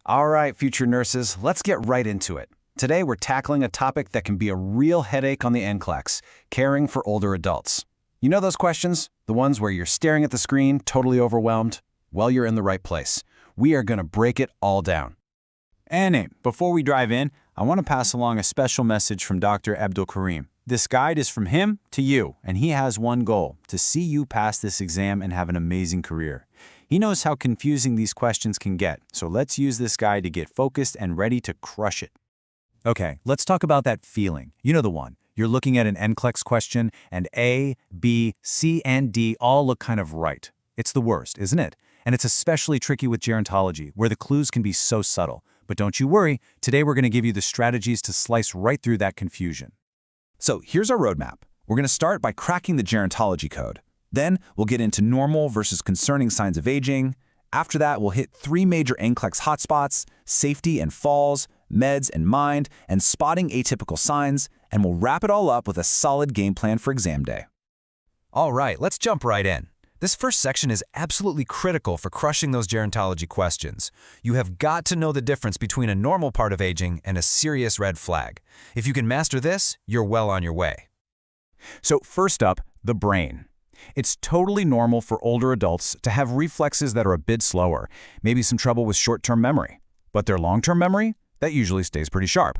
All right, future nurses, let's get right into it. Today, we're tackling a topic that can be a real headache on the NCLEX, caring for older adults. You know those questions? The ones where you're staring at the screen, totally overwhelmed? Well, you're in the right place. We are going to break it all down. And before we dive in, I want to pass along a special message from Dr. Abdulkareem. This guide is from him to you, and he has one goal: to see you pass this exam and have an amazing career. He knows how confusing these questions can get, so let's use this guide to get focused and ready to crush it. Okay, let's talk about that feeling. You know the one. You're looking at an NCLEX question, and A, B, C, and D all look kind of right. It's the worst, isn't it? And it's especially tricky with gerontology, where the clues can be so subtle. But don't you worry, today we're going to give you the strategies to slice right through that confusion. So here's our roadmap. We're going to start by cracking the gerontology code. Then we'll get into normal versus concerning signs of aging. After that, we'll hit 3 major NCLEX hotspots: safety and falls, meds and mind, and spotting atypical signs, and we'll wrap it all up with a solid game plan for exam day. All right, let's jump right in. This first section is absolutely critical for crushing those gerontology questions. You have got to know the difference between a normal part of aging and a serious red flag. If you can master this, you're well on your way. So first up, the brain. It's totally normal for older adults to have reflexes that are a bit slower, maybe some trouble with short-term memory. But their long-term memory, that usually stays pretty sharp.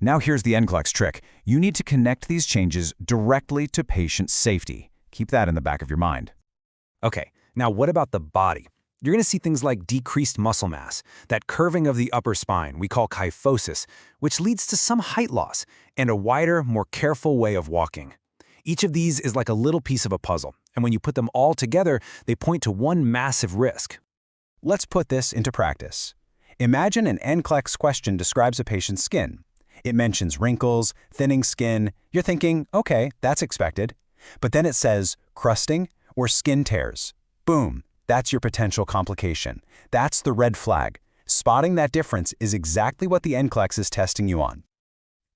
Now here's the NCLEX trick. You need to connect these changes directly to patient safety. Keep that in the back of your mind. Okay, now what about the body? You're going to see things like decreased muscle mass, that curving of the upper spine we call kyphosis, which leads to some height loss, and a wider, more careful way of walking. Each of these is like a little piece of a puzzle, and when you put them all together, they point to one massive risk. Let's put this into practice. Imagine an NCLEX question describes a patient's skin. It mentions wrinkles, thinning skin. You're thinking, okay, that's expected. But then it says crusting or skin tears. Boom, that's your potential complication. That's the red flag. Spotting that difference is exactly what the NCLEX is testing you on.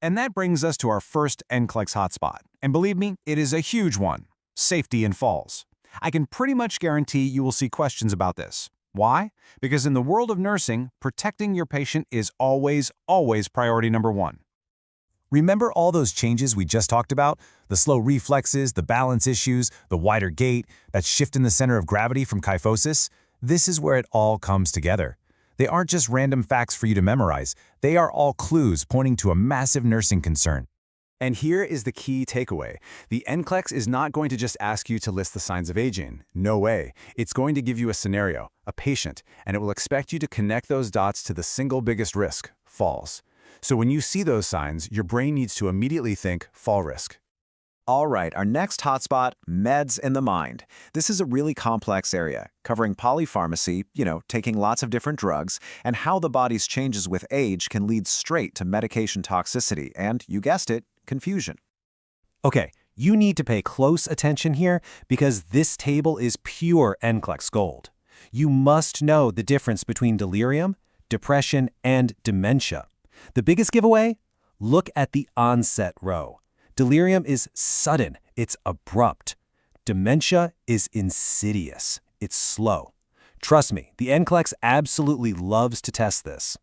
And that brings us to our first NCLEX hotspot. And believe me, it is a huge one: safety and falls. I can pretty much guarantee you will see questions about this. Why? Because in the world of nursing, protecting your patient is always priority number one. Remember all those changes we just talked about? The slow reflexes, the balance issues, the wider gait, that shift in the center of gravity from kyphosis? This is where it all comes together. They aren't just random facts for you to memorize. They are all clues pointing to a massive nursing concern. And here is the key takeaway. The NCLEX is not going to just ask you to list the signs of aging. No way. It's going to give you a scenario, a patient, and it will expect you to connect those dots to the single biggest risk: falls. So when you see those signs, your brain needs to immediately think fall risk. All right, our next hotspot: meds in the mind. This is a really complex area, covering polypharmacy, taking lots of different drugs, and how the body's changes with age can lead straight to medication toxicity and, you guessed it, confusion. Okay, you need to pay close attention here because this table is pure NCLEX gold. You must know the difference between delirium, depression, and dementia. The biggest giveaway? Look at the onset row. Delirium is sudden, it's abrupt. Dementia is insidious, it's slow. Trust me, the NCLEX absolutely loves to test this.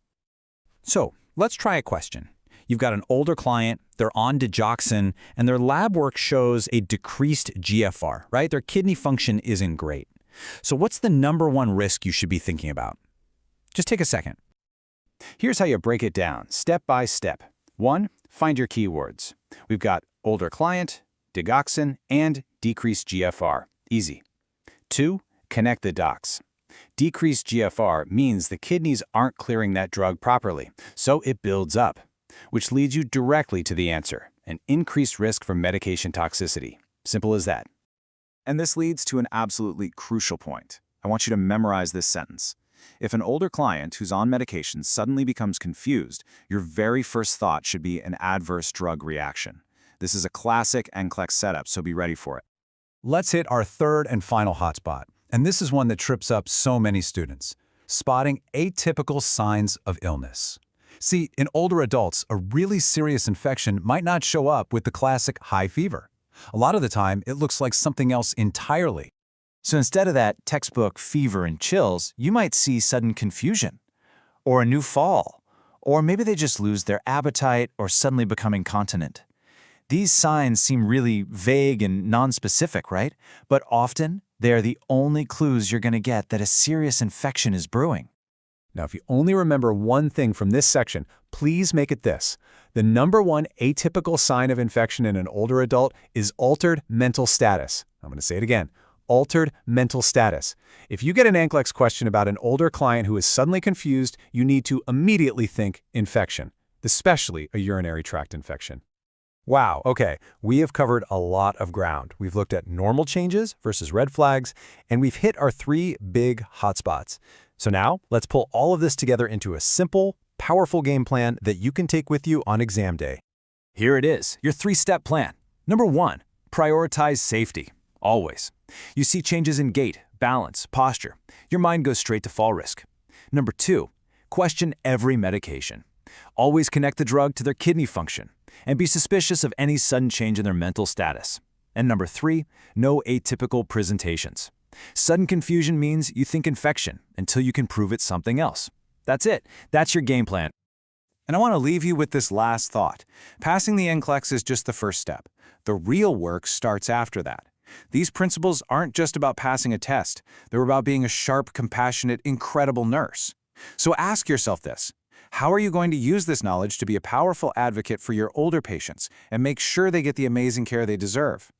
So let's try a question. You've got an older client, they're on digoxin, and their lab work shows a decreased GFR, right? Their kidney function isn't great. So what's the number one risk you should be thinking about? Just take a second. Here's how you break it down, step by step. 1. Find your keywords. We've got older client, digoxin, and decreased GFR. Easy. 2. Connect the dots. Decreased GFR means the kidneys aren't clearing that drug properly, so it builds up, which leads you directly to the answer: an increased risk for medication toxicity. Simple as that. And this leads to an absolutely crucial point. I want you to memorize this sentence. If an older client who's on medication suddenly becomes confused, your very first thought should be an adverse drug reaction. This is a classic NCLEX setup, so be ready for it. Let's hit our third and final hotspot. And this is one that trips up so many students: spotting atypical signs of illness. See, in older adults, a really serious infection might not show up with the classic high fever. A lot of the time, it looks like something else entirely. So instead of that textbook fever and chills, you might see sudden confusion. or a new fall, or maybe they just lose their appetite or suddenly become incontinent. These signs seem really vague and nonspecific, right? But often, they are the only clues you're going to get that a serious infection is brewing. Now, if you only remember one thing from this section, please make it this. The number one atypical sign of infection in an older adult is altered mental status. I'm going to say it again. Altered mental status. If you get an NCLEX question about an older client who is suddenly confused, you need to immediately think infection, especially a urinary tract infection. Wow, okay, we have covered a lot of ground. We've looked at normal changes versus red flags, and we've hit our 3 big hotspots. So now, let's pull all of this together into a simple, powerful game plan that you can take with you on exam day. Here it is, your 3-step plan. Number 1, prioritize safety. Always. You see changes in gait, balance, posture. Your mind goes straight to fall risk. Number 2, question every medication. Always connect the drug to their kidney function, and be suspicious of any sudden change in their mental status. And number 3, no atypical presentations. Sudden confusion means you think infection until you can prove it's something else. That's it. That's your game plan. And I want to leave you with this last thought. Passing the NCLEX is just the first step. The real work starts after that. These principles aren't just about passing a test. They're about being a sharp, compassionate, incredible nurse. So ask yourself this. How are you going to use this knowledge to be a powerful advocate for your older patients and make sure they get the amazing care they deserve?